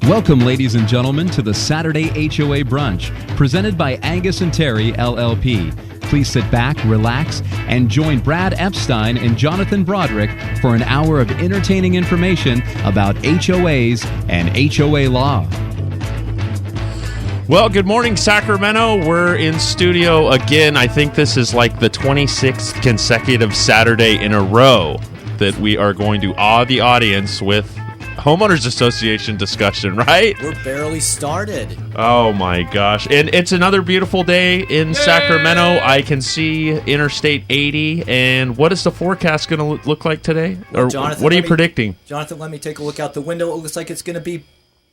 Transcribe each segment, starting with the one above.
Welcome, ladies and gentlemen, to the Saturday HOA Brunch, presented by Angius&Terry, LLP. Please sit back, relax, and join Brad Epstein and Jonathan Broderick for an hour of entertaining information about HOAs and HOA law. Well, good morning, Sacramento. We're in studio again. I think this is like the 26th consecutive Saturday in a row that we are going to awe the audience with Homeowners Association discussion, right? We're barely started. Oh my gosh. And it's another beautiful day in Sacramento. I can see Interstate 80. And what is the forecast going to look like today? Or Jonathan, what are you predicting? Jonathan, let me take a look out the window. It looks like it's going to be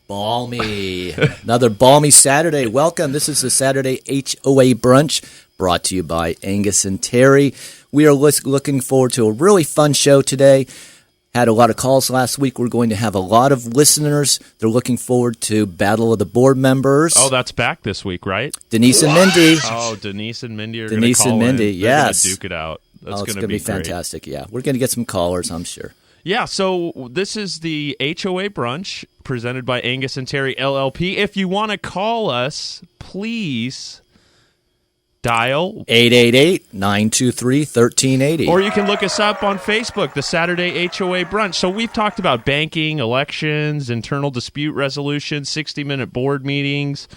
balmy. Another balmy Saturday. Welcome. This is the Saturday HOA Brunch, brought to you by Angius&Terry. We are looking forward to a really fun show today. Had a lot of calls last week. We're going to have a lot of listeners. They're looking forward to Battle of the Board Members. Oh, that's back this week, right? Denise and Mindy. Oh, Denise and Mindy are going to call in. Yes. They're going to duke it out. That's it's going to be fantastic. Yeah, we're going to get some callers, I'm sure. Yeah, so this is the HOA Brunch presented by Angius&Terry, LLP. If you want to call us, please dial 888-923-1380. Or you can look us up on Facebook, the Saturday HOA Brunch. So we've talked about banking, elections, internal dispute resolution, 60-minute board meetings,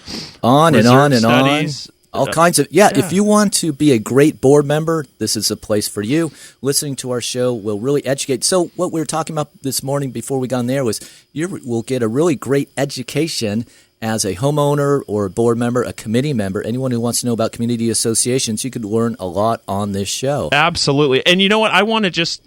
on and on and studies. On. All kinds of, yeah, if you want to be a great board member, this is a place for you. Listening to our show will really educate. So what we were talking about this morning before we got on there was you will get a really great education as a homeowner or a board member, a committee member, anyone who wants to know about community associations. You could learn a lot on this show. Absolutely. And you know what? I want to just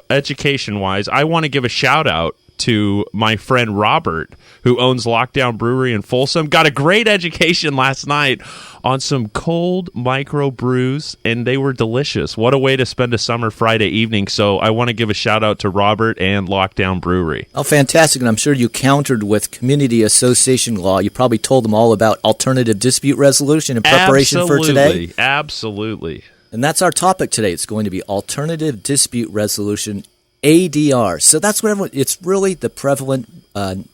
education-wise, I want to give a shout-out to my friend Robert, who owns Lockdown Brewery in Folsom. Got a great education last night on some cold micro brews, and they were delicious. What a way to spend a summer Friday evening. So I want to give a shout out to Robert and Lockdown Brewery. Oh, fantastic. And I'm sure you countered with community association law. You probably told them all about alternative dispute resolution in preparation for today. Absolutely. And that's our topic today. It's going to be alternative dispute resolution, ADR. So that's what it's really the prevalent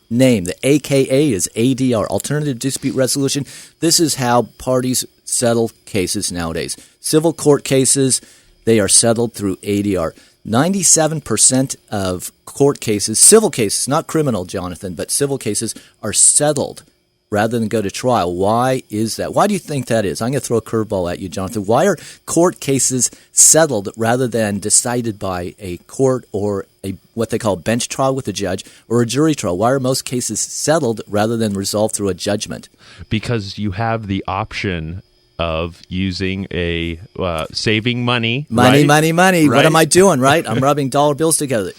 name. The AKA is ADR, Alternative Dispute Resolution. This is how parties settle cases nowadays. Civil court cases, they are settled through ADR. 97% of court cases, civil cases, not criminal, Jonathan, but civil cases are settled rather than go to trial. Why is that? Why do you think that is? I'm going to throw a curveball at you, Jonathan. Why are court cases settled rather than decided by a court or what they call bench trial with a judge or a jury trial? Why are most cases settled rather than resolved through a judgment? Because you have the option of using a saving money. Money. Right? What am I doing, right? I'm rubbing dollar bills together.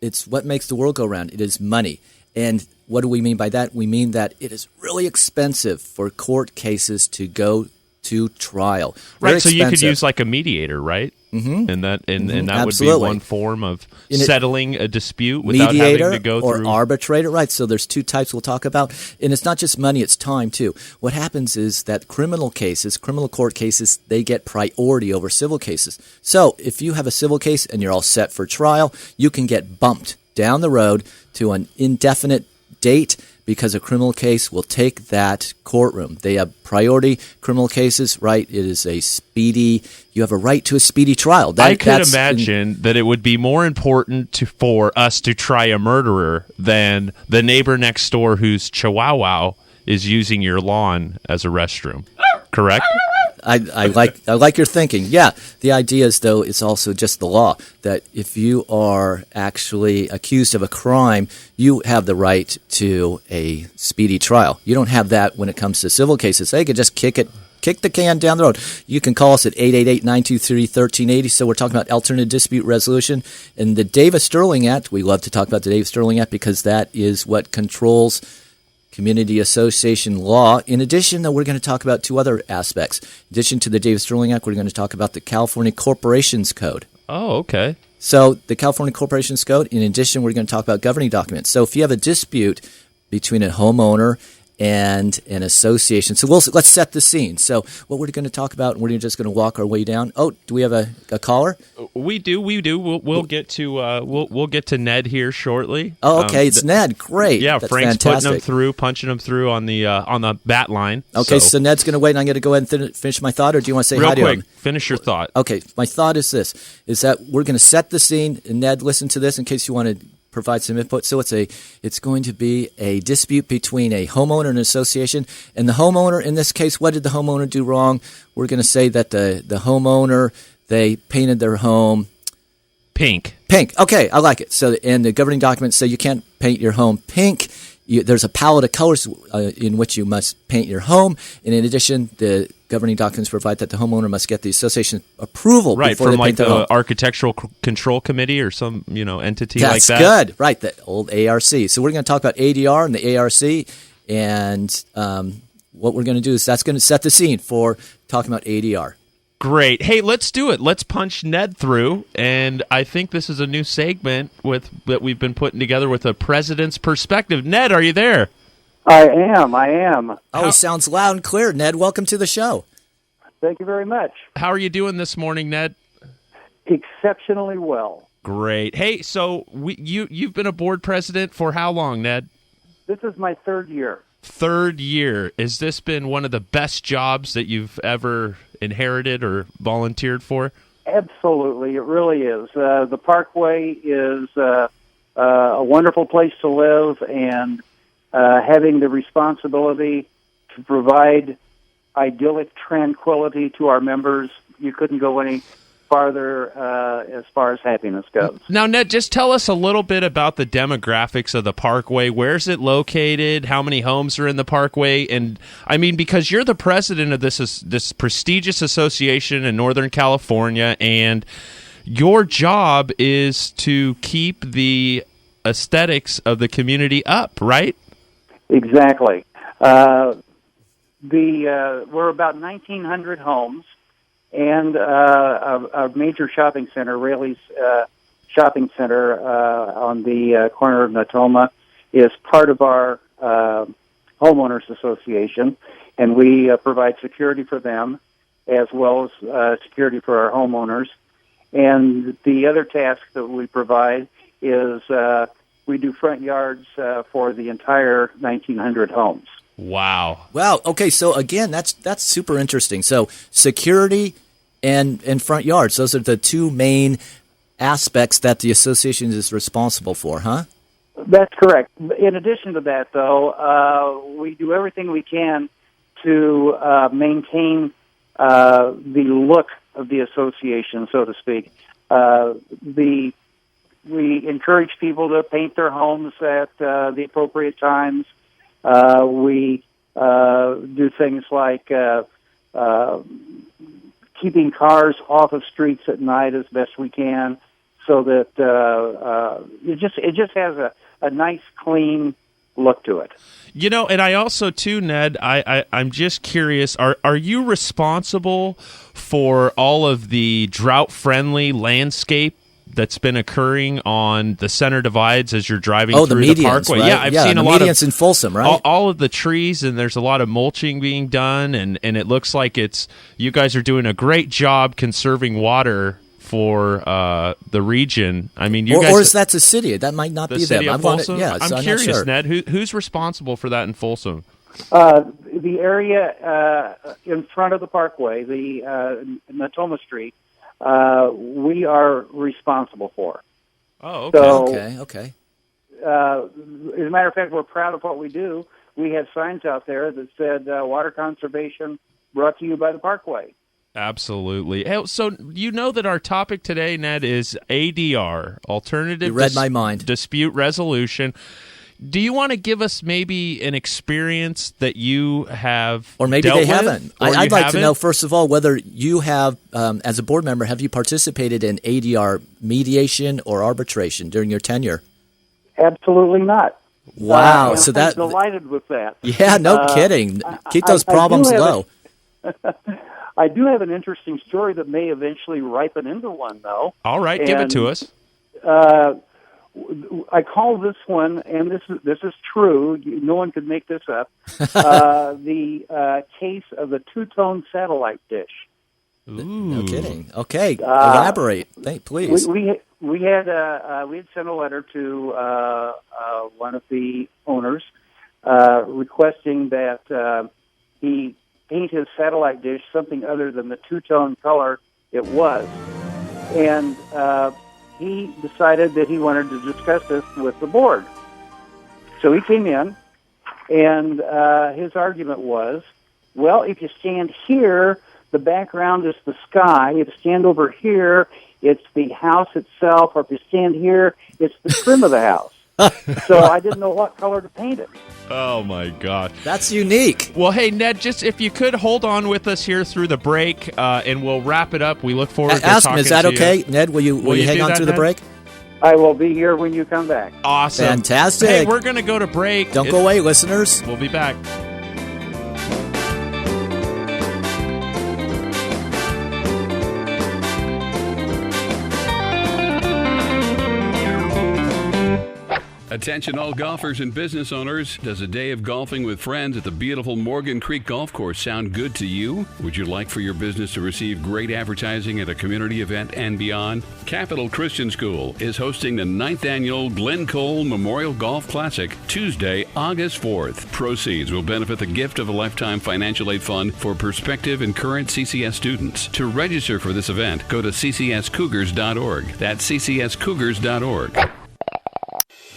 It's what makes the world go round. It is money. And what do we mean by that? We mean that it is really expensive for court cases to go to trial. Right, so you could use like a mediator, right? Mm-hmm. And that Absolutely. Would be one form of settling a dispute without having to go through. Or arbitrator, right? So there's two types we'll talk about. And it's not just money, it's time too. What happens is that criminal court cases, they get priority over civil cases. So if you have a civil case and you're all set for trial, you can get bumped down the road to an indefinite date because a criminal case will take that courtroom. They have priority criminal cases, right? It is you have a right to a speedy trial. I could imagine that it would be more important for us to try a murderer than the neighbor next door whose chihuahua is using your lawn as a restroom. Correct? I like your thinking. Yeah, the idea is, though, it's also just the law that if you are actually accused of a crime, you have the right to a speedy trial. You don't have that when it comes to civil cases. They could just kick the can down the road. You can call us at 888-923-1380. So we're talking about alternative dispute resolution. And the Davis-Sterling Act, we love to talk about the Davis-Sterling Act because that is what controls community association law. In addition, though, we're going to talk about two other aspects. In addition to the Davis-Sterling Act, we're going to talk about the California Corporations Code. Oh, okay. So the California Corporations Code, in addition, we're going to talk about governing documents. So if you have a dispute between a homeowner and an association. So let's set the scene. So what we're going to talk about, we're just going to walk our way down. Oh, do we have a caller? We do. We'll get to we'll get to Ned here shortly. Oh, okay, it's Ned. Great. Yeah, That's Frank's fantastic. punching him through on the bat line. Okay, so Ned's going to wait, and I'm going to go ahead and finish my thought, or do you want to say real hi to quick, him? finish your thought. Okay, my thought is this: is that we're going to set the scene, and Ned, listen to this in case you want to provide some input. So it's going to be a dispute between a homeowner and an association, and the homeowner, in this case, what did the homeowner do wrong? We're going to say that the homeowner, they painted their home pink. Okay, I like it. So, and the governing documents say you can't paint your home pink. There's a palette of colors in which you must paint your home. And in addition, the governing documents provide that the homeowner must get the association approval before they paint their home. Right, from like the Architectural Control Committee or some entity like that. That's good. Right, the old ARC. So we're going to talk about ADR and the ARC. And what we're going to do is that's going to set the scene for talking about ADR. Great. Hey, let's do it. Let's punch Ned through. And I think this is a new segment that we've been putting together with a president's perspective. Ned, are you there? I am. Oh, he sounds loud and clear. Ned, welcome to the show. Thank you very much. How are you doing this morning, Ned? Exceptionally well. Great. Hey, so you've been a board president for how long, Ned? This is my third year. Third year. Has this been one of the best jobs that you've ever inherited or volunteered for? Absolutely, it really is. The Parkway is a wonderful place to live, and having the responsibility to provide idyllic tranquility to our members, you couldn't go any farther as far as happiness goes. Now, Ned, just tell us a little bit about the demographics of the Parkway. Where's it located? How many homes are in the Parkway? And I mean, because you're the president of this prestigious association in Northern California, and your job is to keep the aesthetics of the community up, right? Exactly. We're about 1,900 homes. And a major shopping center, Raley's Shopping Center on the corner of Natoma, is part of our homeowners association, and we provide security for them as well as security for our homeowners. And the other task that we provide is we do front yards for the entire 1,900 homes. Wow. Okay, so again, that's super interesting. So security and front yards, those are the two main aspects that the association is responsible for, huh? That's correct. In addition to that, though, we do everything we can to maintain the look of the association, so to speak. We encourage people to paint their homes at the appropriate times. We do things like keeping cars off of streets at night as best we can, so that it just has a nice, clean look to it. And I also too, Ned, I'm just curious, are you responsible for all of the drought-friendly landscape that's been occurring on the center divides as you're driving through the Parkway? Right? Yeah, I've seen a lot of medians in Folsom, right? All of the trees, and there's a lot of mulching being done, and it looks like you guys are doing a great job conserving water for the region. I mean, you guys, or is that the city? That might not be them. I'm so curious, not sure. Ned, who's responsible for that in Folsom? The area in front of the Parkway, the Natoma Street, we are responsible for. Oh, okay. So, okay. As a matter of fact, we're proud of what we do. We have signs out there that said water conservation brought to you by the Parkway. Absolutely. So you know that our topic today, Ned, is ADR, Alternative You read my mind. Dispute Resolution. Do you want to give us maybe an experience that you have Or maybe dealt they with, haven't. or I'd you like to haven't? know, first of all, whether you have, as a board member, have you participated in ADR mediation or arbitration during your tenure? Absolutely not. Wow. So I'm delighted with that. Yeah, no kidding. Keep those problems low. I do have an interesting story that may eventually ripen into one, though. All right, give it to us. I call this one, and this is true. No one could make this up. The case of the two-tone satellite dish. Ooh. No kidding. Okay, elaborate, please. We had sent a letter to one of the owners requesting that he paint his satellite dish something other than the two-tone color it was, and he decided that he wanted to discuss this with the board. So he came in, and his argument was, well, if you stand here, the background is the sky. If you stand over here, it's the house itself. Or if you stand here, it's the trim of the house. So I didn't know what color to paint it. Oh, my God. That's unique. Well, hey, Ned, just if you could hold on with us here through the break, and we'll wrap it up. We look forward to Ask talking him, is that to okay? you. Ned, will you hang on that, through the Ned? break? I will be here when you come back. Awesome. Fantastic. Hey, we're going to go to break. Don't go away, listeners. We'll be back. Attention all golfers and business owners. Does a day of golfing with friends at the beautiful Morgan Creek Golf Course sound good to you? Would you like for your business to receive great advertising at a community event and beyond? Capital Christian School is hosting the 9th annual Glen Cole Memorial Golf Classic Tuesday, August 4th. Proceeds will benefit the Gift of a Lifetime Financial Aid Fund for prospective and current CCS students. To register for this event, go to ccscougars.org. That's ccscougars.org.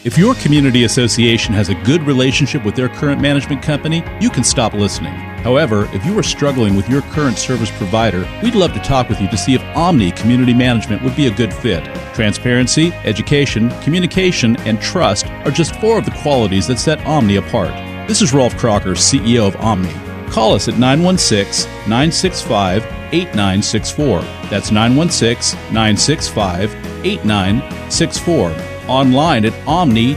If your community association has a good relationship with their current management company, you can stop listening. However, if you are struggling with your current service provider, we'd love to talk with you to see if Omni Community Management would be a good fit. Transparency, education, communication, and trust are just 4 of the qualities that set Omni apart. This is Rolf Crocker, CEO of Omni. Call us at 916-965-8964. That's 916-965-8964. Online at omni-mgt.com.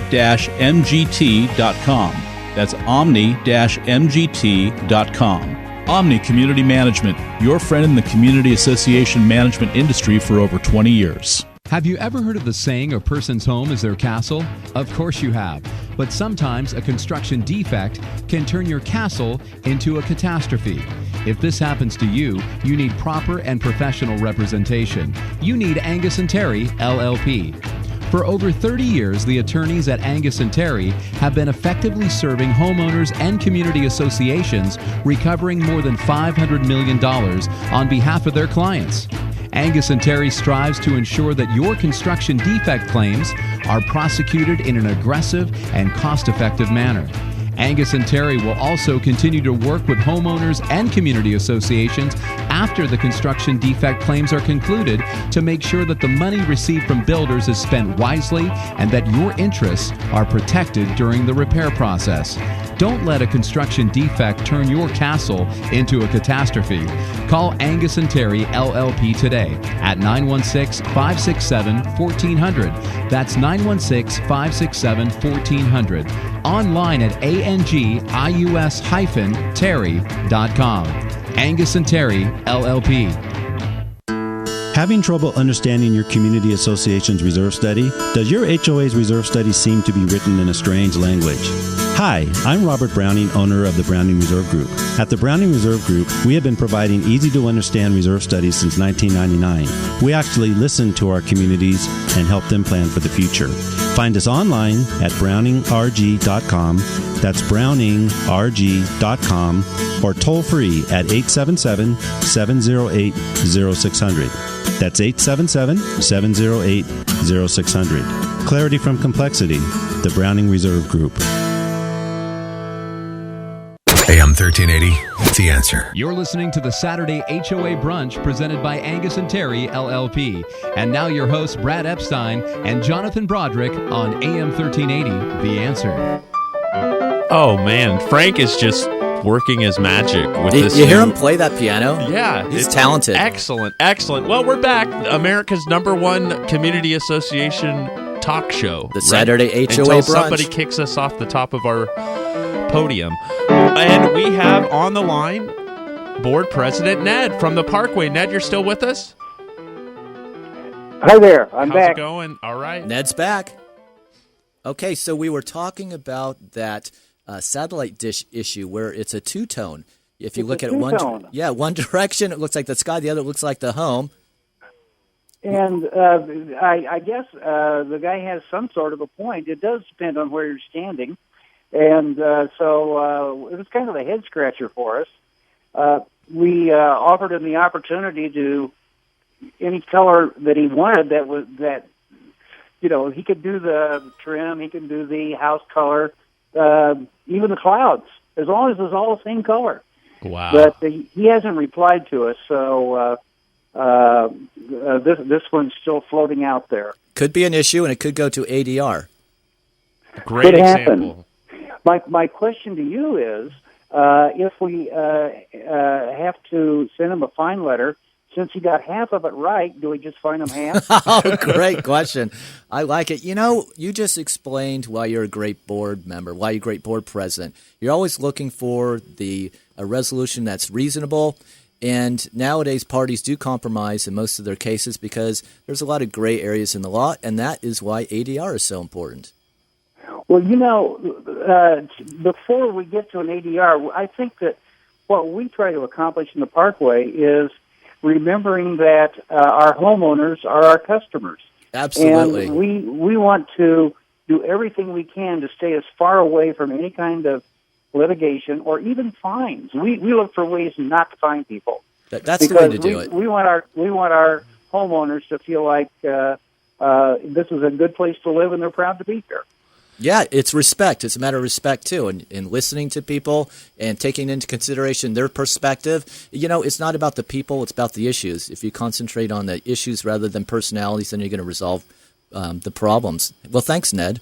That's omni-mgt.com. Omni Community Management, your friend in the community association management industry for over 20 years. Have you ever heard of the saying, a person's home is their castle? Of course you have. But sometimes a construction defect can turn your castle into a catastrophe. If this happens to you, you need proper and professional representation. You need Angius&Terry, LLP. For over 30 years, the attorneys at Angius&Terry have been effectively serving homeowners and community associations, recovering more than $500 million on behalf of their clients. Angius&Terry strives to ensure that your construction defect claims are prosecuted in an aggressive and cost-effective manner. Angius&Terry will also continue to work with homeowners and community associations after the construction defect claims are concluded to make sure that the money received from builders is spent wisely and that your interests are protected during the repair process. Don't let a construction defect turn your castle into a catastrophe. Call Angius&Terry LLP today at 916-567-1400. That's 916-567-1400. Online at angius-terry.com. Angius&Terry LLP. Having trouble understanding your community association's reserve study? Does your HOA's reserve study seem to be written in a strange language? Hi, I'm Robert Browning, owner of the Browning Reserve Group. At the Browning Reserve Group, we have been providing easy-to-understand reserve studies since 1999. We actually listen to our communities and help them plan for the future. Find us online at browningrg.com. That's browningrg.com, or toll free at 877-708-0600. That's 877-708-0600. Clarity from complexity. The Browning Reserve Group. AM 1380, The Answer. You're listening to the Saturday HOA Brunch presented by Angius&Terry LLP. And now your hosts Brad Epstein and Jonathan Broderick on AM 1380, The Answer. Oh, man. Frank is just working his magic with this. You hear him play that piano? Yeah. He's talented. Excellent. Excellent. Well, we're back. America's #1 community association talk show. The Saturday HOA Until Brunch. somebody kicks us off the top of our podium. And we have on the line board president Ned from the Parkway. Ned, you're still with us? Hi there. I'm How's back. it going? All right. Ned's back. Okay, so we were talking about that satellite dish issue where it's a two-tone. If you It's look a at two-tone. one direction, it looks like the sky. The other looks like the home. And I guess the guy has some sort of a point. It does depend on where you're standing. And so it was kind of a head-scratcher for us. We offered him the opportunity to any color that he wanted that he could do the trim, he can do the house color, even the clouds, as long as it's all the same color. Wow. But he hasn't replied to us, so this one's still floating out there. Could be an issue, and it could go to ADR. Great Could example. happen. My question to you is, if we have to send him a fine letter, since he got half of it right, do we just fine him half? Oh, great question. I like it. You just explained why you're a great board member, why you're a great board president. You're always looking for a resolution that's reasonable. And nowadays, parties do compromise in most of their cases because there's a lot of gray areas in the law, and that is why ADR is so important. Well, before we get to an ADR, I think that what we try to accomplish in the Parkway is remembering that our homeowners are our customers. Absolutely. And we want to do everything we can to stay as far away from any kind of litigation or even fines. We look for ways not to fine people. That's the way to do it. We want our homeowners to feel like this is a good place to live and they're proud to be here. Yeah, it's respect. It's a matter of respect, too, and listening to people and taking into consideration their perspective. It's not about the people, it's about the issues. If you concentrate on the issues rather than personalities, then you're going to resolve the problems. Well, thanks, Ned.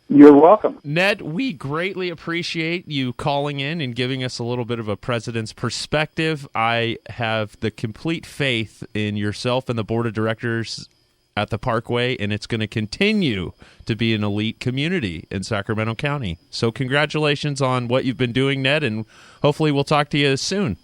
You're welcome. Ned, we greatly appreciate you calling in and giving us a little bit of a president's perspective. I have the complete faith in yourself and the board of directors at the Parkway, and it's going to continue to be an elite community in Sacramento County. So congratulations on what you've been doing, Ned, and hopefully we'll talk to you soon.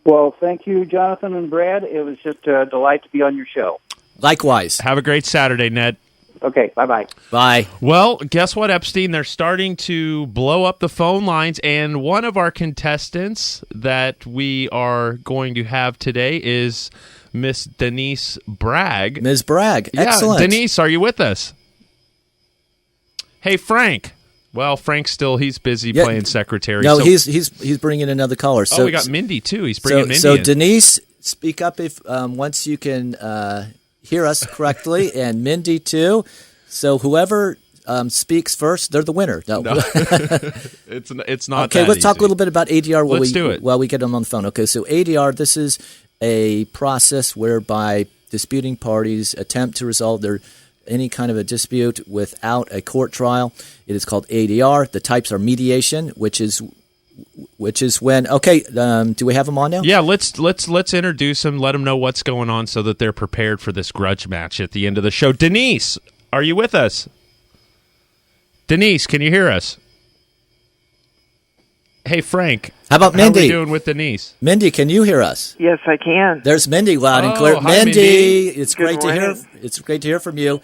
Well, thank you, Jonathan and Brad. It was just a delight to be on your show. Likewise. Have a great Saturday, Ned. Okay, bye-bye. Bye. Well, guess what, Epstein? They're starting to blow up the phone lines, and one of our contestants that we are going to have today is Miss Denise Bragg. Ms. Bragg, excellent. Yeah, Denise, are you with us? Hey, Frank. Well, Frank's he's busy playing secretary. No, he's bringing another caller. So, we got Mindy, too. He's bringing Mindy So, in. Denise, speak up if once you can hear us correctly, and Mindy, too. So whoever speaks first, they're the winner. No. It's not okay, that let's talk easy. a little bit about ADR Let's do it. while we get them on the phone. Okay, so ADR, this is a process whereby disputing parties attempt to resolve any kind of a dispute without a court trial. It is called ADR. The types are mediation, which is when do we have them on now? Yeah, let's introduce them, let them know what's going on so that they're prepared for this grudge match at the end of the show. Denise, are you with us? Denise, can you hear us? Hey, Frank. How about Mindy? How are we doing with Denise? Mindy, can you hear us? Yes, I can. There's Mindy, loud and clear. Hi, Mindy, Mindy. it's Good great to hear. morning. It's great to hear from you.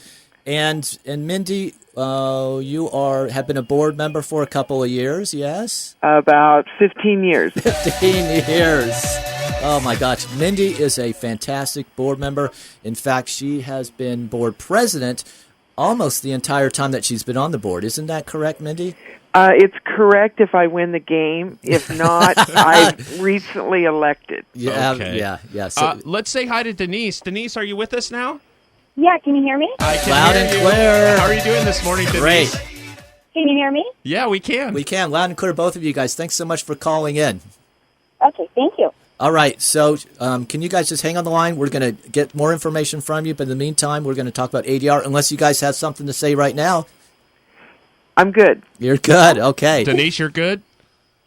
And Mindy, you have been a board member for a couple of years, yes? About 15 years. 15 years. Oh my gosh, Mindy is a fantastic board member. In fact, she has been board president almost the entire time that she's been on the board. Isn't that correct, Mindy? It's correct if I win the game. If not, I'm recently elected. Yeah, Okay. yeah. So, Let's say hi to Denise. Denise, are you with us now? Yeah, can you hear me? I can Loud hear and you. clear. How are you doing this morning, Denise? Great. Can you hear me? Yeah, we can. we can. Loud and clear, both of you guys. Thanks so much for calling in. Okay, thank you. All right, so can you guys just hang on the line? We're going to get more information from you, but in the meantime, we're going to talk about ADR, unless you guys have something to say right now. I'm good. You're good, okay. Denise, you're good?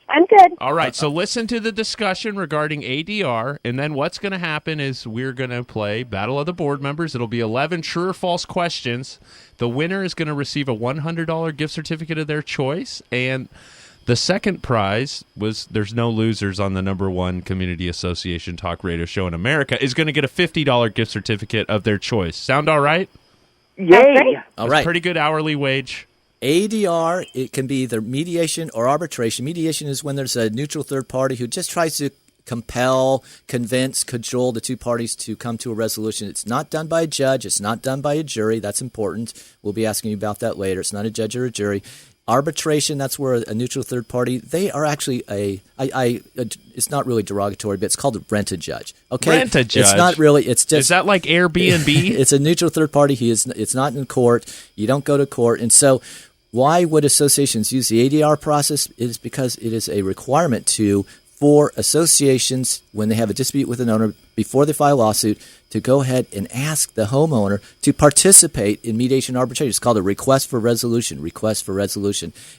I'm good. All right, so listen to the discussion regarding ADR, and then what's going to happen is we're going to play Battle of the Board Members. It'll be 11 true or false questions. The winner is going to receive a $100 gift certificate of their choice, and the second prize was there's no losers on the #1 community association talk radio show in America is going to get a $50 gift certificate of their choice. Sound all right? Yay! All right. Pretty good hourly wage ADR, it can be either mediation or arbitration. Mediation is when there's a neutral third party who just tries to compel, convince, cajole the two parties to come to a resolution. It's not done by a judge. It's not done by a jury. That's important. We'll be asking you about that later. It's not a judge or a jury. Arbitration, that's where a neutral third party, they are actually it's not really derogatory, but it's called a rent-a-judge. Okay? Rent-a-judge? It's not really, it's just... Is that like Airbnb? It's a neutral third party. It's not in court. You don't go to court. And so why would associations use the ADR process? It is because it is a requirement for associations, when they have a dispute with an owner, before they file a lawsuit, to go ahead and ask the homeowner to participate in mediation arbitration. It's called a request for resolution.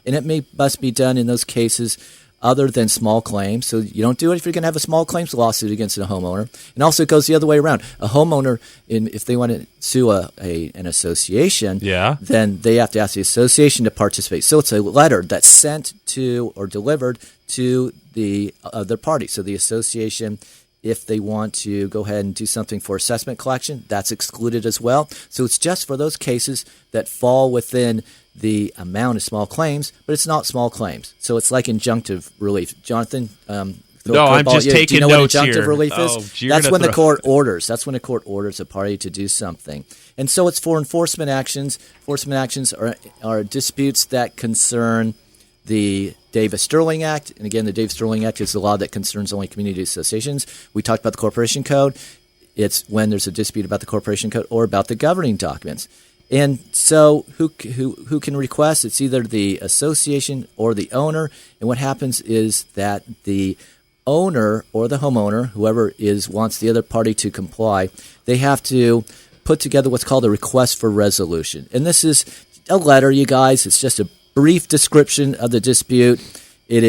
And it must be done in those cases other than small claims. So you don't do it if you're going to have a small claims lawsuit against a homeowner. And also it goes the other way around. A homeowner, if they want to sue an association, then they have to ask the association to participate. So it's a letter that's sent to or delivered to the other party. So the association, if they want to go ahead and do something for assessment collection, that's excluded as well. So it's just for those cases that fall within the amount of small claims, but it's not small claims. So it's like injunctive relief. Jonathan? No, I'm just taking do you know notes what injunctive here. relief is? That's when the court orders. That's when a court orders a party to do something. And so it's for enforcement actions. Enforcement actions are disputes that concern the Davis-Sterling Act. And again, the Davis-Sterling Act is the law that concerns only community associations. We talked about the Corporation Code. It's when there's a dispute about the Corporation Code or about the governing documents. And so who can request? It's either the association or the owner. And what happens is that the owner or the homeowner, whoever wants the other party to comply, they have to put together what's called a request for resolution. And this is a letter, you guys. It's just a brief description of the dispute. It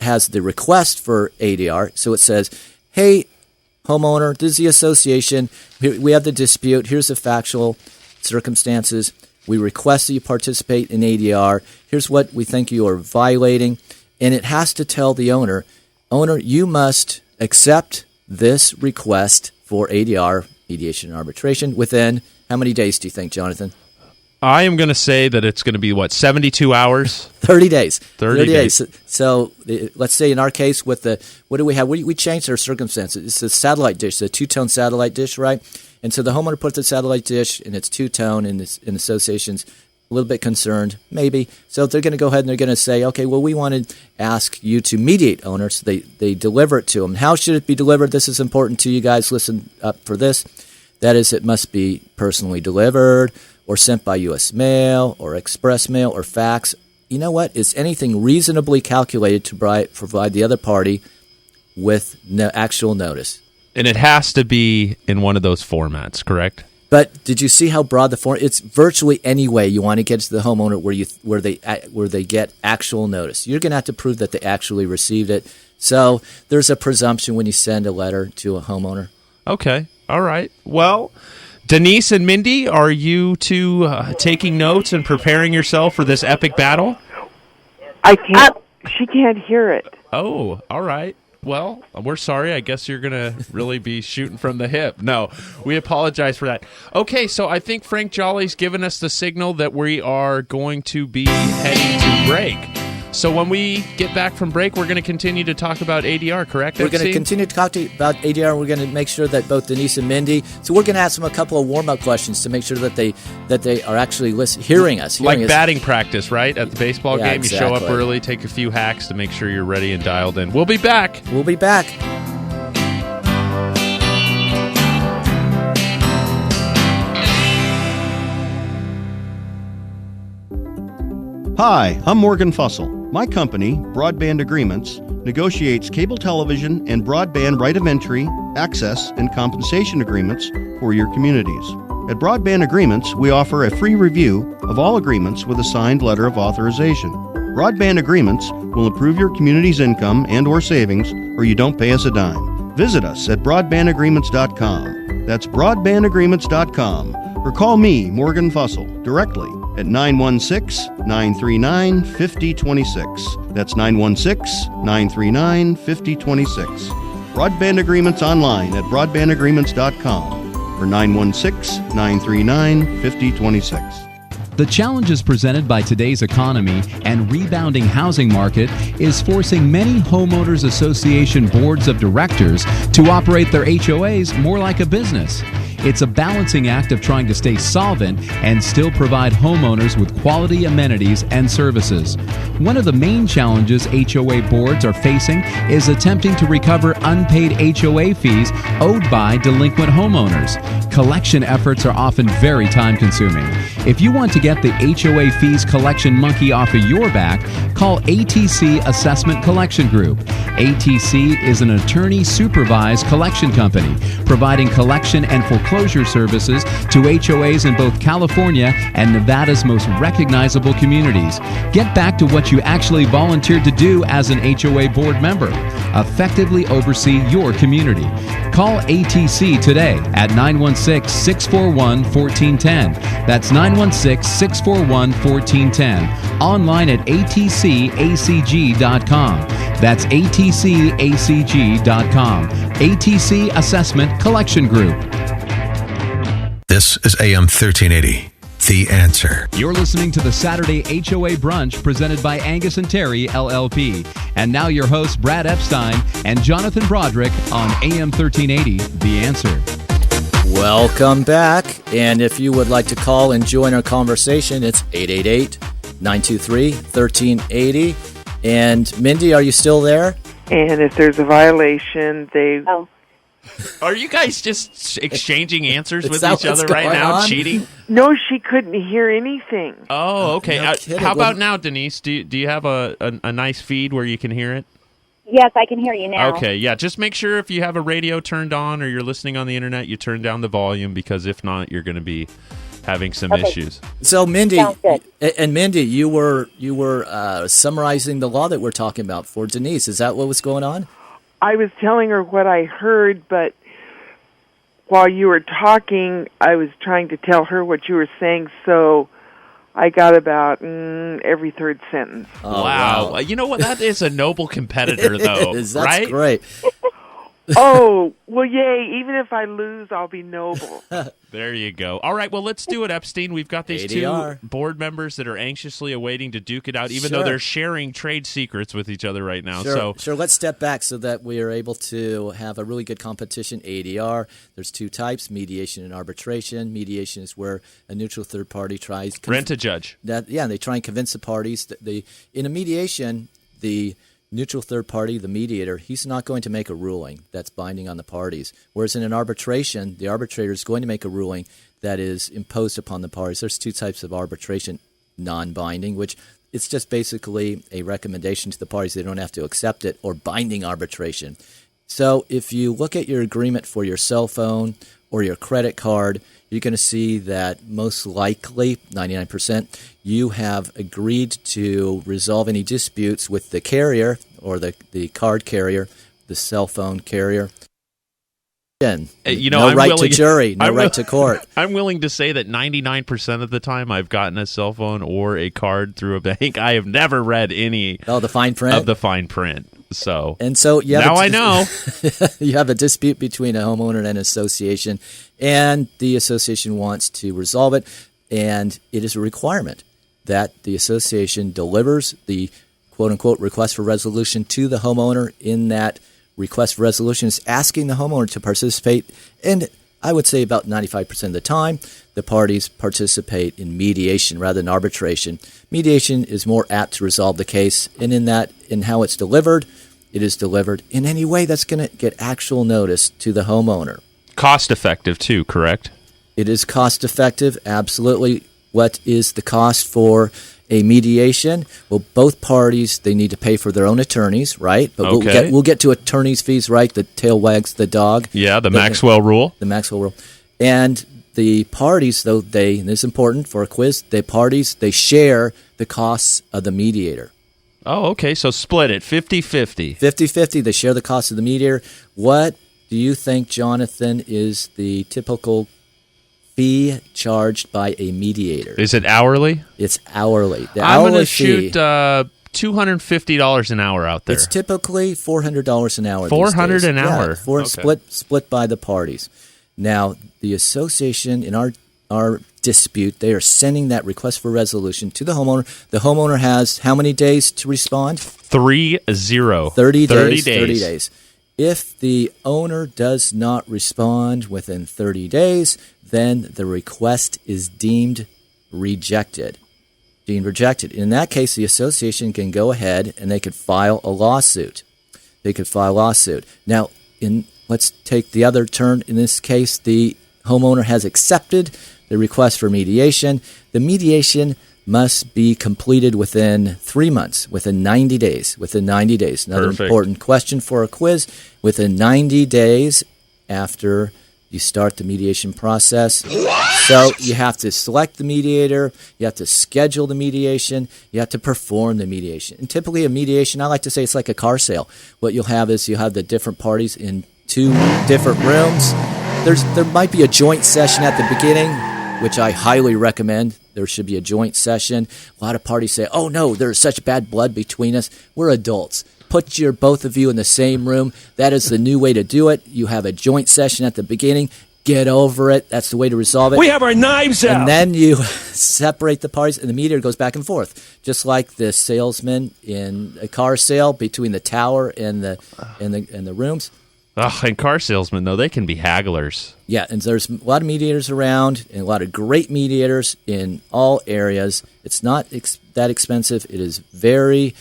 has the request for ADR. So it says, hey, homeowner, this is the association. We have the dispute. Here's the factual circumstances. We request that you participate in ADR. Here's what we think you are violating. And it has to tell the owner, you must accept this request for ADR, mediation and arbitration, within how many days do you think, Jonathan? I am going to say that it's going to be, 72 hours? 30 days. 30 days. So let's say in our case what do we have? We changed our circumstances. It's a satellite dish, a two-tone satellite dish, right? And so the homeowner put the satellite dish, and it's two-tone, and associations a little bit concerned, maybe. So they're going to go ahead and they're going to say, okay, well, we want to ask you to mediate owners. So they deliver it to them. How should it be delivered? This is important to you guys. Listen up for this. That is, it must be personally delivered or sent by U.S. mail or express mail or fax. You know what? It's anything reasonably calculated to provide the other party with actual notice. And it has to be in one of those formats, correct? But did you see how broad the form? It's virtually any way you want to get to the homeowner where they get actual notice. You're going to have to prove that they actually received it. So there's a presumption when you send a letter to a homeowner. Okay. All right. Well, Denise and Mindy, are you two taking notes and preparing yourself for this epic battle? I can't. She can't hear it. Oh, all right. Well, we're sorry. I guess you're going to really be shooting from the hip. No, we apologize for that. Okay, so I think Frank Jolly's given us the signal that we are going to be heading to break. So when we get back from break, we're going to continue to talk about ADR, correct? We're going to continue to talk about ADR. We're going to make sure that both Denise and Mindy. So we're going to ask them a couple of warm-up questions to make sure that they are actually hearing us. Like batting practice, right? At the baseball game, exactly. You show up early, take a few hacks to make sure you're ready and dialed in. We'll be back. We'll be back. Hi, I'm Morgan Fussell. My company, Broadband Agreements, negotiates cable television and broadband right of entry, access, and compensation agreements for your communities. At Broadband Agreements, we offer a free review of all agreements with a signed letter of authorization. Broadband Agreements will improve your community's income and or savings, or you don't pay us a dime. Visit us at broadbandagreements.com. That's broadbandagreements.com. Or call me, Morgan Fussell, directly at 916-939-5026. That's 916-939-5026. Broadband Agreements online at broadbandagreements.com or 916-939-5026. The challenges presented by today's economy and rebounding housing market is forcing many homeowners association boards of directors to operate their HOAs more like a business. It's a balancing act of trying to stay solvent and still provide homeowners with quality amenities and services. One of the main challenges HOA boards are facing is attempting to recover unpaid HOA fees owed by delinquent homeowners. Collection efforts are often very time-consuming. If you want to get the HOA fees collection monkey off of your back, call ATC Assessment Collection Group. ATC is an attorney-supervised collection company, providing collection and foreclosure services to HOAs in both California and Nevada's most recognizable communities. Get back to what you actually volunteered to do as an HOA board member. Effectively oversee your community. Call ATC today at 916-641-1410. That's 916-641-1410. Online at atcacg.com. That's atcacg.com. ATC Assessment Collection Group. This is AM 1380. The Answer. You're listening to the Saturday HOA Brunch presented by Angius&Terry, LLP. And now your hosts, Brad Epstein and Jonathan Broderick on AM 1380, The Answer. Welcome back. And if you would like to call and join our conversation, it's 888-923-1380. And Mindy, are you still there? And if there's a violation, they... Oh. Are you guys just exchanging answers Is with that each other what's right going now, on? cheating? No, she couldn't hear anything. Oh, okay. No kidding. How about now, Denise? Do you have a nice feed where you can hear it? Yes, I can hear you now. Okay, yeah. Just make sure if you have a radio turned on or you're listening on the internet, you turn down the volume, because if not, you're going to be having some issues. So, Mindy, Sounds good. and Mindy, you were summarizing the law that we're talking about for Denise. Is that what was going on? I was telling her what I heard, but while you were talking, I was trying to tell her what you were saying, so I got about every third sentence. Oh, wow. You know what? That is a noble competitor, though. That's right? great. Oh, well, yay. Even if I lose, I'll be noble. There you go. All right, well, let's do it, Epstein. We've got these ADR. two board members that are anxiously awaiting to duke it out, even Sure. though they're sharing trade secrets with each other right now. Sure. Let's step back so that we are able to have a really good competition. ADR. There's two types: mediation and arbitration. Mediation is where a neutral third party tries Rent a judge. they try and convince the parties that in a mediation, the neutral third party, the mediator, he's not going to make a ruling that's binding on the parties. Whereas in an arbitration, the arbitrator is going to make a ruling that is imposed upon the parties. There's two types of arbitration: non-binding, which it's just basically a recommendation to the parties. They don't have to accept it, or binding arbitration. So if you look at your agreement for your cell phone or your credit card, you're going to see that most likely, 99%, you have agreed to resolve any disputes with the carrier or the card carrier, the cell phone carrier. Again, no I'm right willing, to jury, no right to court. I'm willing to say that 99% of the time I've gotten a cell phone or a card through a bank, I have never read any the fine print of the fine print. So now I know. You have a dispute between a homeowner and an association, and the association wants to resolve it, and it is a requirement that the association delivers the quote-unquote request for resolution to the homeowner. In that request for resolution is asking the homeowner to participate, and I would say about 95% of the time, the parties participate in mediation rather than arbitration. Mediation is more apt to resolve the case, and in how it's delivered, it is delivered in any way that's going to get actual notice to the homeowner. Cost effective too, correct? It is cost effective, absolutely. What is the cost for a mediation? Well, both parties, they need to pay for their own attorneys, right? But okay. we'll get to attorneys' fees, right? The tail wags the dog. Yeah, the Maxwell rule. The Maxwell rule. And the parties, though, and this is important for a quiz, they share the costs of the mediator. Oh, okay, so split it, 50-50. 50-50, they share the cost of the mediator. What do you think, Jonathan, is the typical fee charged by a mediator? Is it hourly? It's hourly. I'm going to shoot $250 an hour out there. It's typically $400 an hour. $400 an hour. Yeah, split by the parties. Now, the association, in our our dispute, they are sending that request for resolution to the homeowner. The homeowner has how many days to respond? 30. 30 days. If the owner does not respond within 30 days, then the request is deemed rejected. In that case, the association can go ahead and they could file a lawsuit. Now, let's take the other turn. In this case, the homeowner has accepted the request for mediation. The mediation must be completed within 3 months, within 90 days. Another Perfect. important question for a quiz. Within 90 days after you start the mediation process. So you have to select the mediator, you have to schedule the mediation, you have to perform the mediation. And typically a mediation, I like to say it's like a car sale. What you'll have is you have the different parties in 2 different rooms. There might be a joint session at the beginning, which I highly recommend. There should be a joint session. A lot of parties say, oh no, there's such bad blood between us. We're adults. Put both of you in the same room. That is the new way to do it. You have a joint session at the beginning. Get over it. That's the way to resolve it. We have our knives out. And then you separate the parties, and the mediator goes back and forth, just like the salesman in a car sale between the tower and the rooms. And car salesmen, though, they can be hagglers. Yeah, and there's a lot of mediators around, and a lot of great mediators in all areas. It's not that expensive. It is very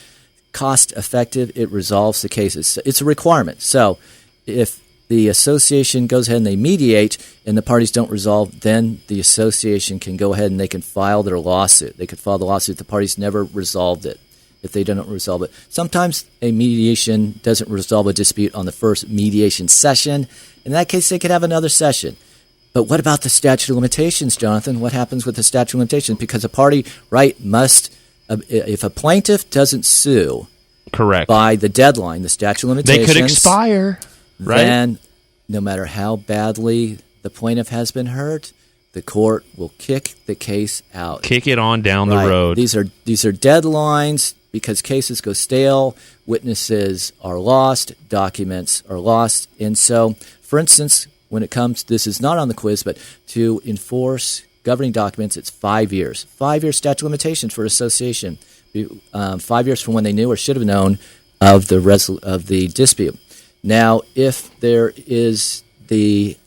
cost-effective. It resolves the cases. It's a requirement. So if the association goes ahead and they mediate and the parties don't resolve, then the association can go ahead and they can file their lawsuit. They could file the lawsuit. The parties never resolved it if they don't resolve it. Sometimes a mediation doesn't resolve a dispute on the first mediation session. In that case, they could have another session. But what about the statute of limitations, Jonathan? What happens with the statute of limitations? Because a party, must, if a plaintiff doesn't sue correct by the deadline, the statute of limitations, they could expire. Right? Then, no matter how badly the plaintiff has been hurt, the court will kick the case out. Kick it on down the road. These are deadlines because cases go stale, witnesses are lost, documents are lost. And so, for instance, when it comes, this is not on the quiz, but to enforce governing documents, it's 5 years. 5-year statute of limitations for association. 5 years from when they knew or should have known of the dispute. Now, if there is the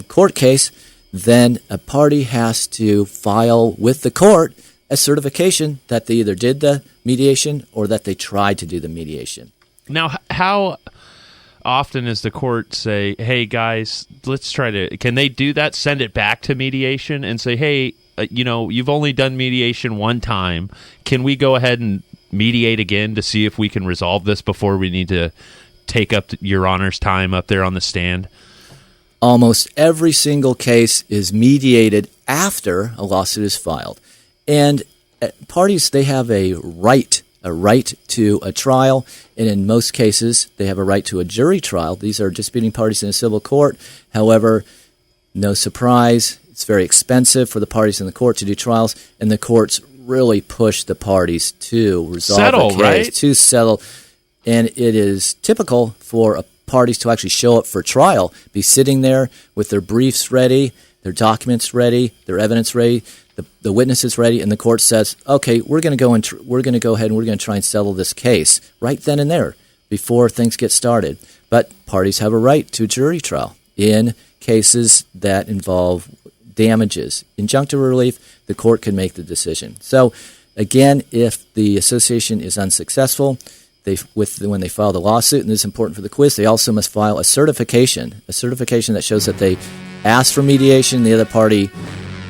court case, then a party has to file with the court a certification that they either did the mediation or that they tried to do the mediation. Now, how often does the court say, hey, guys, can they do that, send it back to mediation and say, hey, you've only done mediation one time. Can we go ahead and mediate again to see if we can resolve this before we need to take up your Honor's time up there on the stand? Almost every single case is mediated after a lawsuit is filed. And parties, they have a right to a trial, and in most cases, they have a right to a jury trial. These are disputing parties in a civil court. However, no surprise, it's very expensive for the parties in the court to do trials, and the courts really push the parties to resolve the case, right? To settle. And it is typical for parties to actually show up for trial, be sitting there with their briefs ready, their documents ready, their evidence ready, the witnesses ready, and the court says, "Okay, we're going to go ahead and we're going to try and settle this case right then and there before things get started." But parties have a right to a jury trial in cases that involve damages, injunctive relief. The court can make the decision. So, again, if the association is unsuccessful, when they file the lawsuit, and this is important for the quiz, they also must file a certification that shows that they asked for mediation, the other party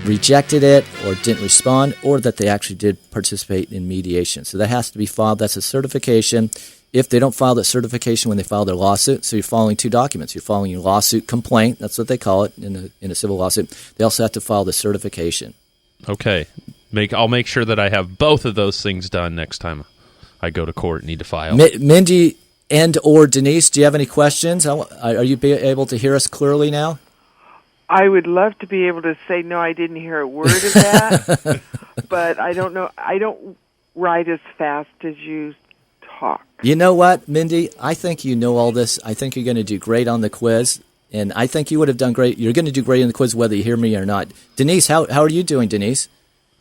rejected it or didn't respond, or that they actually did participate in mediation. So that has to be filed. That's a certification. If they don't file that certification when they file their lawsuit, so you're filing two documents. You're filing your lawsuit complaint, that's what they call it in a civil lawsuit. They also have to file the certification. Okay. I'll make sure that I have both of those things done next time I go to court and need to file. Mindy and or Denise, do you have any questions? Are you able to hear us clearly now? I would love to be able to say, no, I didn't hear a word of that, but I don't know. I don't write as fast as you talk. You know what, Mindy? I think you know all this. I think you're going to do great on the quiz, and I think you would have done great. You're going to do great in the quiz whether you hear me or not. Denise, how are you doing, Denise?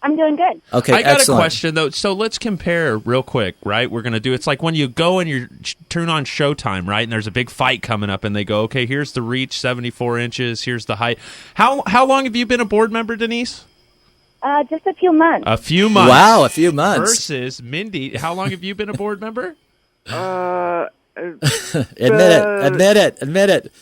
I'm doing good. Okay, I got excellent. a question, though. So let's compare real quick, right? We're going to do, it's like when you go and you turn on Showtime, right? And there's a big fight coming up, and they go, okay, here's the reach, 74 inches, here's the height. How long have you been a board member, Denise? Just a few months. A few months. Wow, a few months. Versus Mindy, how long have you been a board member? Admit it.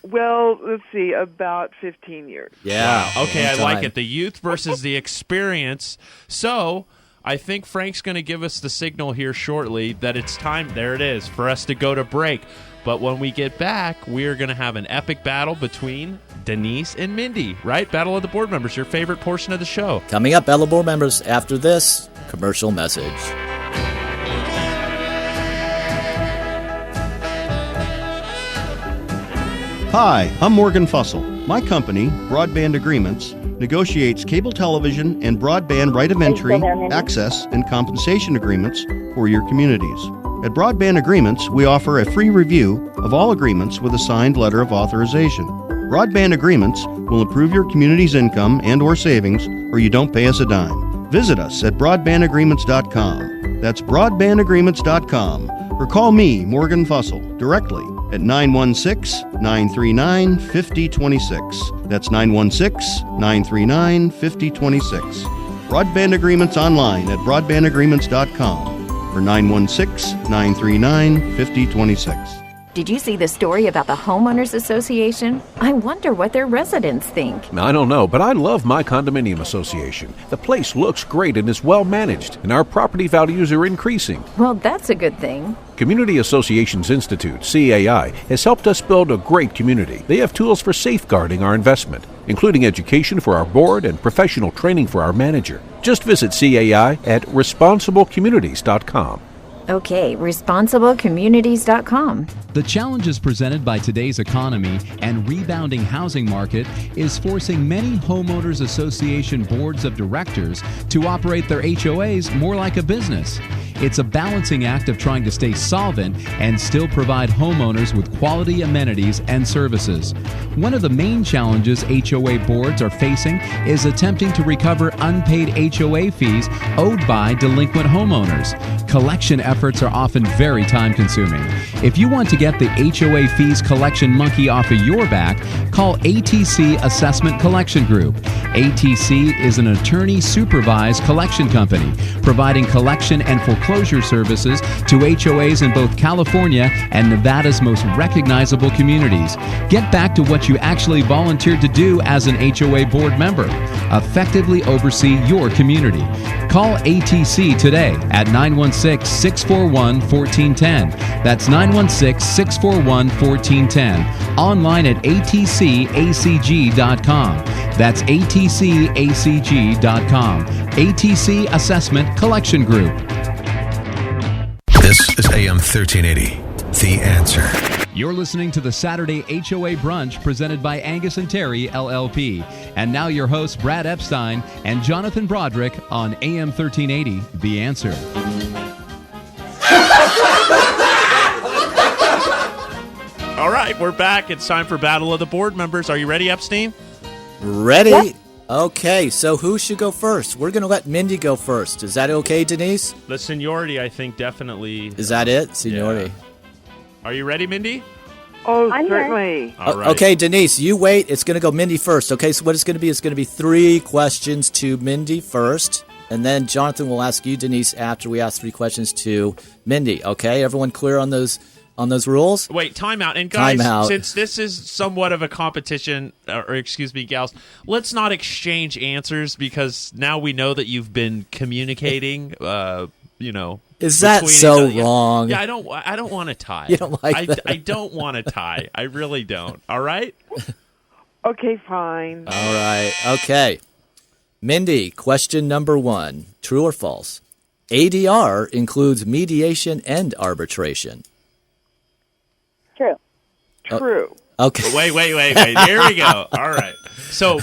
Well, let's see, about 15 years. Yeah. Wow. Okay, I long like time. it. The youth versus the experience. So I think Frank's going to give us the signal here shortly that it's time, there it is, for us to go to break. But when we get back, we are going to have an epic battle between Denise and Mindy, right? Battle of the Board Members, your favorite portion of the show. Coming up, Battle of Board Members, after this commercial message. Hi, I'm Morgan Fussell. My company, Broadband Agreements, negotiates cable television and broadband right of entry, access, and compensation agreements for your communities. At Broadband Agreements, we offer a free review of all agreements with a signed letter of authorization. Broadband Agreements will improve your community's income and/or savings, or you don't pay us a dime. Visit us at broadbandagreements.com. That's broadbandagreements.com. Or call me, Morgan Fussell, directly at 916-939-5026. That's 916-939-5026. Broadband Agreements online at broadbandagreements.com or 916-939-5026. Did you see the story about the Homeowners Association? I wonder what their residents think. I don't know, but I love my condominium association. The place looks great and is well managed, and our property values are increasing. Well, that's a good thing. Community Associations Institute, CAI, has helped us build a great community. They have tools for safeguarding our investment, including education for our board and professional training for our manager. Just visit CAI at responsiblecommunities.com. Okay, responsiblecommunities.com. The challenges presented by today's economy and rebounding housing market is forcing many homeowners association boards of directors to operate their HOAs more like a business. It's a balancing act of trying to stay solvent and still provide homeowners with quality amenities and services. One of the main challenges HOA boards are facing is attempting to recover unpaid HOA fees owed by delinquent homeowners. Collection efforts are often very time-consuming. If you want to get the HOA fees collection monkey off of your back, call ATC Assessment Collection Group. ATC is an attorney-supervised collection company providing collection and foreclosure services to HOAs in both California and Nevada's most recognizable communities. Get back to what you actually volunteered to do as an HOA board member. Effectively oversee your community. Call ATC today at 916-641-1410. That's 916-641-1410. Online at atcacg.com. That's atcacg.com. ATC Assessment Collection Group. This is AM 1380, The Answer. You're listening to the Saturday HOA Brunch presented by Angius&Terry, LLP. And now your hosts, Brad Epstein and Jonathan Broderick on AM 1380, The Answer. All right, we're back. It's time for Battle of the Board Members. Are you ready, Epstein? Ready? Yep. Okay, so who should go first? We're going to let Mindy go first. Is that okay, Denise? The seniority, I think, definitely. Is that it? Seniority. Yeah. Are you ready, Mindy? Oh, I'm certainly. All right. Okay, Denise, you wait. It's going to go Mindy first. Okay, so what it's going to be, it's going to be 3 questions to Mindy first, and then Jonathan will ask you, Denise, after we ask 3 questions to Mindy. Okay, everyone clear on those rules? Wait, timeout. And guys, Timeout. since this is somewhat of a competition, or excuse me, gals, let's not exchange answers because now we know that you've been communicating, Is that between so each other. wrong? Yeah, I don't want to tie. You don't like that? I don't want to tie. I really don't. All right? Okay, fine. All right, okay. Mindy, question number 1. True or false? ADR includes mediation and arbitration. True. True. Okay. Wait. Here we go. All right. So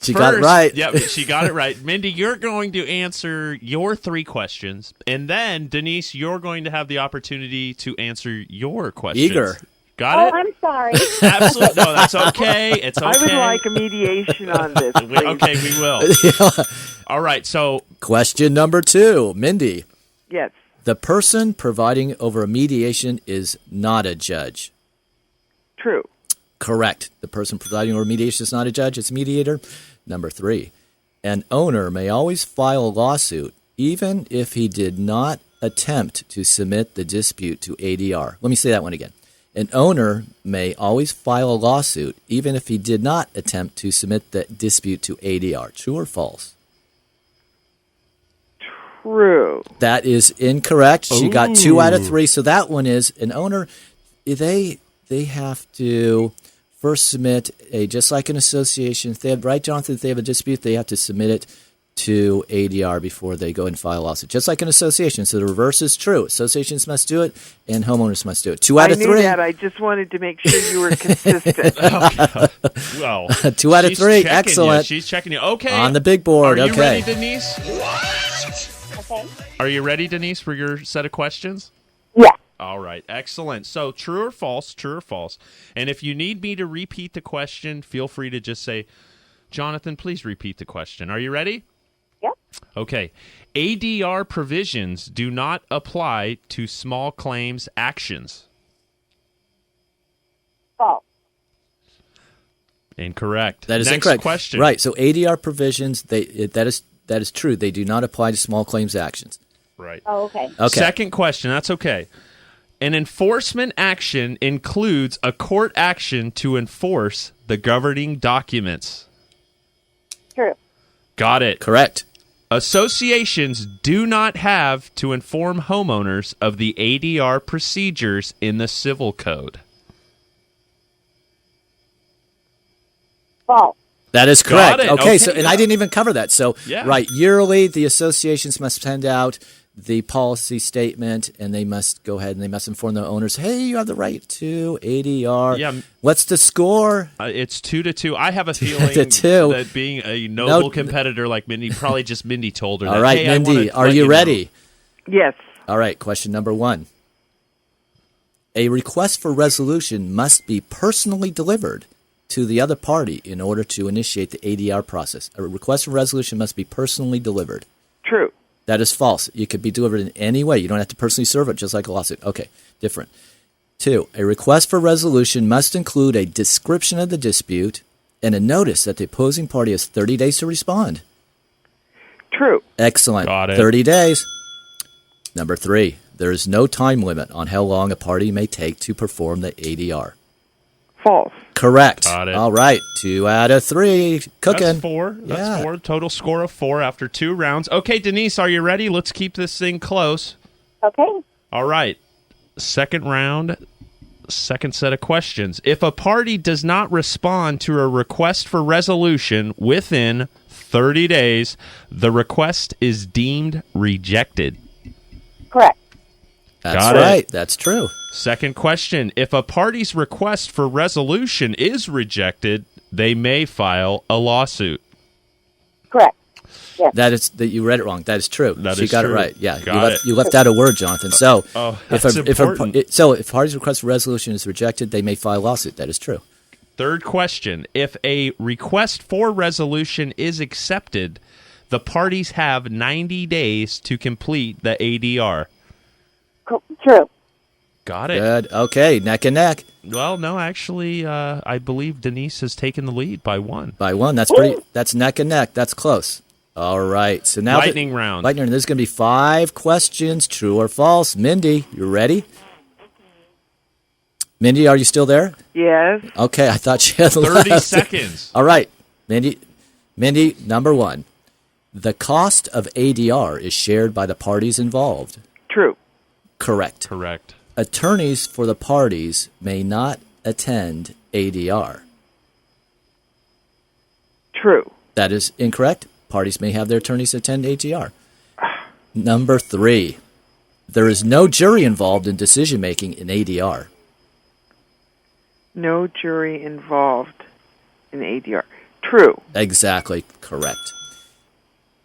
She got it right. Yep, she got it right. Mindy, you're going to answer your 3 questions, and then Denise, you're going to have the opportunity to answer your questions. Got it? I'm sorry. Absolutely. No, that's okay. It's okay. I would like a mediation on this, please. Okay, we will. All right, so... Question number 2, Mindy. Yes. The person presiding over a mediation is not a judge. True. Correct. The person presiding over mediation is not a judge, it's a mediator. Number 3, an owner may always file a lawsuit even if he did not attempt to submit the dispute to ADR. Let me say that one again. An owner may always file a lawsuit even if he did not attempt to submit the dispute to ADR. True or false? True. That is incorrect. She got 2 out of 3. So that one is an owner. They have to first submit just like an association. If they have, right, Jonathan, if they have a dispute, they have to submit it to ADR before they go and file a lawsuit. Just like an association. So the reverse is true. Associations must do it, and homeowners must do it. 2 out of 3. I knew that. I just wanted to make sure you were consistent. Well, 2 out of 3. Excellent. She's checking you. Okay. On the big board. Are you okay. ready, Denise? Okay. Are you ready, Denise, for your set of questions? Yeah. All right. Excellent. So true or false, true or false. And if you need me to repeat the question, feel free to just say, Jonathan, please repeat the question. Are you ready? Yep. Okay. ADR provisions do not apply to small claims actions. False. Incorrect. That is Next incorrect. question. Right. So ADR provisions, that is true. They do not apply to small claims actions. Right. Oh, okay. Okay. Second question. That's okay. An enforcement action includes a court action to enforce the governing documents. True. Got it. Correct. Associations do not have to inform homeowners of the ADR procedures in the civil code. False. That is correct. Got it. Okay, so and I didn't even cover that. So Yeah. right, yearly the associations must send out the policy statement, and they must go ahead and they must inform the owners, hey, you have the right to ADR. Yeah. What's the score? It's 2-2. I have a feeling 2-2. that being a noble competitor like Mindy, probably just Mindy told her that. All right, hey, Mindy, are you ready? Yes. All right, question number 1. A request for resolution must be personally delivered to the other party in order to initiate the ADR process. A request for resolution must be personally delivered. True. That is false. It could be delivered in any way. You don't have to personally serve it, just like a lawsuit. Okay, different. 2, a request for resolution must include a description of the dispute and a notice that the opposing party has 30 days to respond. True. Excellent. Got it. 30 days. Number 3, there is no time limit on how long a party may take to perform the ADR. False. Correct. Got it. All right, 2 out of 3. Cooking. That's 4. That's 4. Total score of 4 after 2 rounds. Okay, Denise, are you ready? Let's keep this thing close. Okay. All right. Second round, second set of questions. If a party does not respond to a request for resolution within 30 days, the request is deemed rejected. Correct. That's Got right. it. That's true. Second question. If a party's request for resolution is rejected, they may file a lawsuit. Correct. Yes. That you read it wrong. That is true. That she is got true. it right. Yeah, Got you left out a word, Jonathan. So that's important. if party's request for resolution is rejected, they may file a lawsuit. That is true. Third question. If a request for resolution is accepted, the parties have 90 days to complete the ADR. True. Got it. Good. Okay, neck and neck. Well, no, actually, I believe Denise has taken the lead by 1. By 1. That's pretty. That's neck and neck. That's close. All right. So now Lightning round. Lightning. There's going to be 5 questions, true or false. Mindy, you ready? Mindy, are you still there? Yes. Okay, I thought she had 30 left. seconds. All right, Mindy, number 1. The cost of ADR is shared by the parties involved. True. Correct. Correct. Attorneys for the parties may not attend ADR. True. That is incorrect. Parties may have their attorneys attend ADR. Number 3. There is no jury involved in decision-making in ADR. No jury involved in ADR. True. Exactly correct.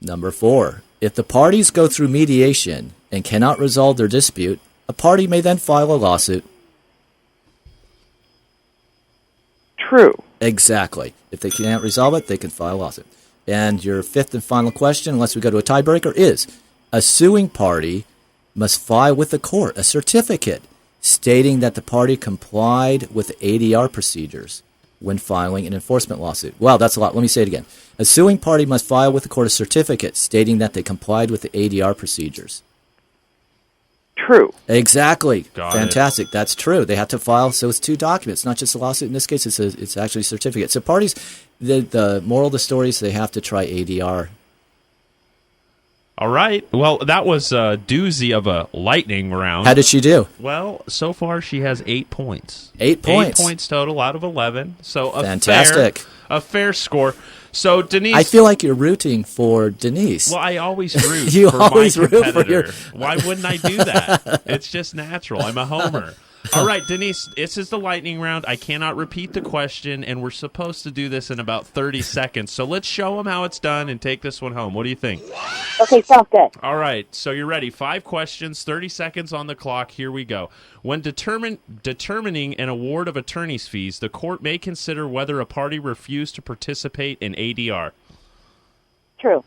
Number 4. If the parties go through mediation and cannot resolve their dispute, a party may then file a lawsuit. True. Exactly. If they can't resolve it, they can file a lawsuit. And your fifth and final question, unless we go to a tiebreaker, is a suing party must file with the court a certificate stating that the party complied with the ADR procedures when filing an enforcement lawsuit. Wow, that's a lot. Let me say it again. A suing party must file with the court a certificate stating that they complied with the ADR procedures. True. Exactly. Got Fantastic. That's true. They have to file, so it's two documents, not just a lawsuit. In this case, it's actually a certificate. So parties, the moral of the story is they have to try ADR. All right. Well, that was a doozy of a lightning round. How did she do? Well, so far she has 8 points. 8 points. 8 points total out of 11. So Fantastic. A fair score. So Denise, I feel like you're rooting for Denise. well, I always root You for always my root for competitor. your- Why wouldn't I do that? It's just natural. I'm a homer. All right, Denise, this is the lightning round. I cannot repeat the question, and we're supposed to do this in about 30 seconds. So let's show them how it's done and take this one home. What do you think? Okay, sounds good. All right, so you're ready. 5 questions, 30 seconds on the clock. Here we go. When determining an award of attorney's fees, the court may consider whether a party refused to participate in ADR. True.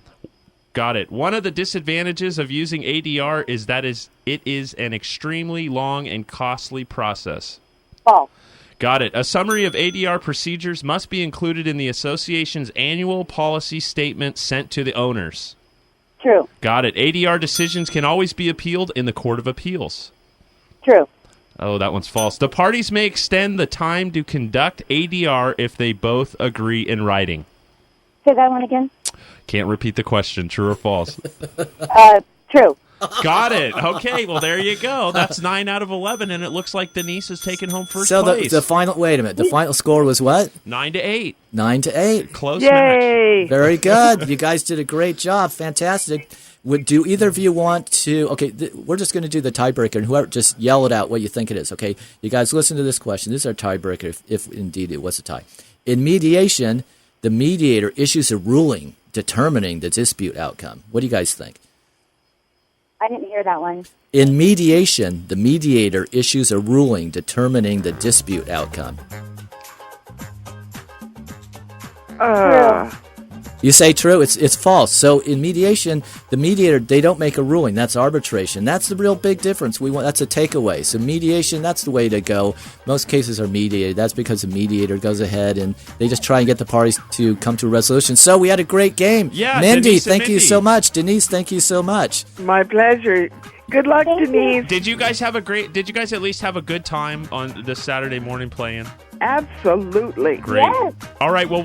Got it. One of the disadvantages of using ADR is that it is an extremely long and costly process. False. Got it. A summary of ADR procedures must be included in the association's annual policy statement sent to the owners. True. Got it. ADR decisions can always be appealed in the Court of Appeals. True. Oh, that one's false. The parties may extend the time to conduct ADR if they both agree in writing. Say that one again. Can't repeat the question. True or false? True. Got it. Okay, well, there you go. That's 9 out of 11, and it looks like Denise is taking home first So place. the final, wait a minute, the final score was what? 9-8. 9-8. Close match. Yay! Very good. You guys did a great job. Fantastic. Do either of you want to? Okay, we're just going to do the tiebreaker, and whoever just yell it out what you think it is. Okay, you guys listen to this question. This is our tiebreaker, if indeed it was a tie. In mediation, the mediator issues a ruling determining the dispute outcome. What do you guys think? I didn't hear that one. In mediation, the mediator issues a ruling determining the dispute outcome. You say true. It's false. So in mediation, the mediator, they don't make a ruling. That's arbitration. That's the real big difference. That's a takeaway. So mediation, that's the way to go. Most cases are mediated. That's because the mediator goes ahead and they just try and get the parties to come to a resolution. So we had a great game. Yeah, Mindy, Denise and thank you Mindy. so much. Denise, thank you so much. My pleasure. Good luck, Denise. Did you guys at least have a good time on this Saturday morning playing? Absolutely. Great. Yes. All right, well,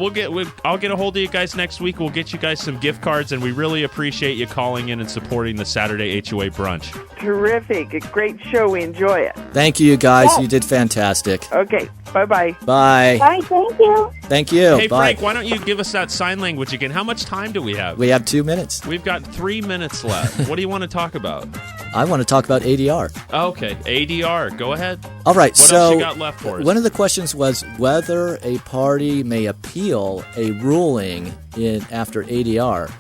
I'll get a hold of you guys next week. We'll get you guys some gift cards, and we really appreciate you calling in and supporting the Saturday HOA Brunch. Terrific. A great show. We enjoy it. Thank you, guys. Yes. You did fantastic. Okay. Bye-bye. Bye. Bye, thank you. Thank you. Hey, Bye. Frank, why don't you give us that sign language again? How much time do we have? We have 2 minutes. We've got 3 minutes left. What do you want to talk about? I want to talk about ADR. Okay, ADR. Go ahead. All right, What else you got left for us? One of the questions was whether a party may appeal a ruling after ADR,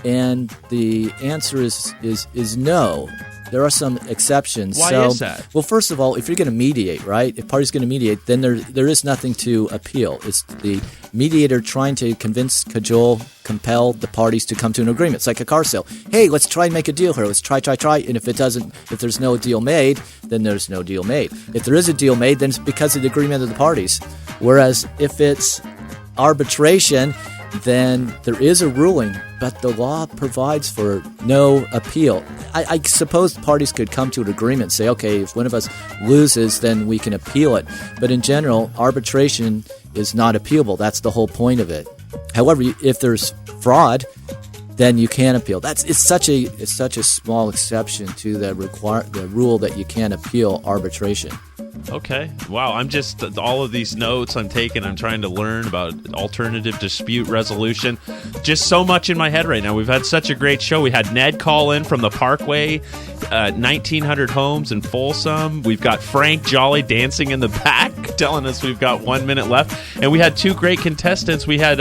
and the answer is no. There are some exceptions. Why is that? Well, first of all, if you're going to mediate, right? If party's going to mediate, then there is nothing to appeal. It's the mediator trying to convince, cajole, compel the parties to come to an agreement. It's like a car sale. Hey, let's try and make a deal here. Let's try. And if there's no deal made, then there's no deal made. If there is a deal made, then it's because of the agreement of the parties. Whereas if it's arbitration, then there is a ruling, but the law provides for no appeal. I suppose parties could come to an agreement and say, okay, if one of us loses, then we can appeal it. But in general, arbitration is not appealable. That's the whole point of it. However, if there's fraud, then you can appeal. It's such a small exception to the rule that you can't appeal arbitration. Okay. Wow. I'm just all of these notes I'm taking. I'm trying to learn about alternative dispute resolution. Just so much in my head right now. We've had such a great show. We had Ned call in from the Parkway, 1900 homes in Folsom. We've got Frank Jolly dancing in the back, telling us we've got 1 minute left. And we had 2 great contestants. We had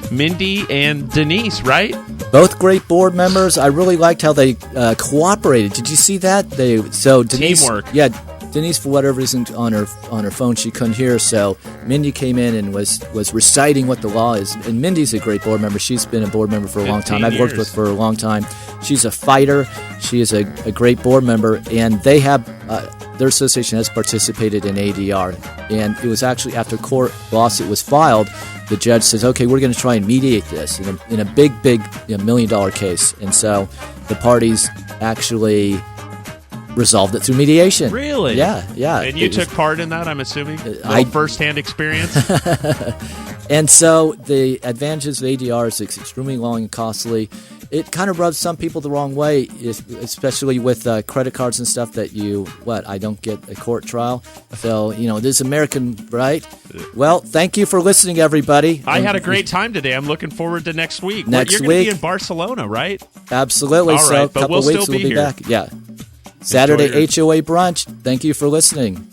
Mindy and Denise, right? Both great board members. I really liked how they cooperated. Did you see that? Denise, Teamwork. Yeah. Denise, for whatever reason, on her phone, she couldn't hear. So Mindy came in and was reciting what the law is. And Mindy's a great board member. She's been a board member for a long time. I've worked with her for a long time. She's a fighter. She is a great board member, and they have their association has participated in ADR. And it was actually after court lawsuit was filed, the judge says, "Okay, we're going to try and mediate this in a big $1 million case." And so the parties actually resolved it through mediation. Really? Yeah. And you took part in that, I'm assuming? First-hand experience? And so the advantages of ADR is it's extremely long and costly. It kind of rubs some people the wrong way, especially with credit cards and stuff that I don't get a court trial. So, it is American, right? Well, thank you for listening, everybody. I had a great time today. I'm looking forward to next week. You're going to be in Barcelona, right? Absolutely. All right, so a couple we'll weeks still we'll be here. back. Yeah. Saturday HOA Brunch. Thank you for listening.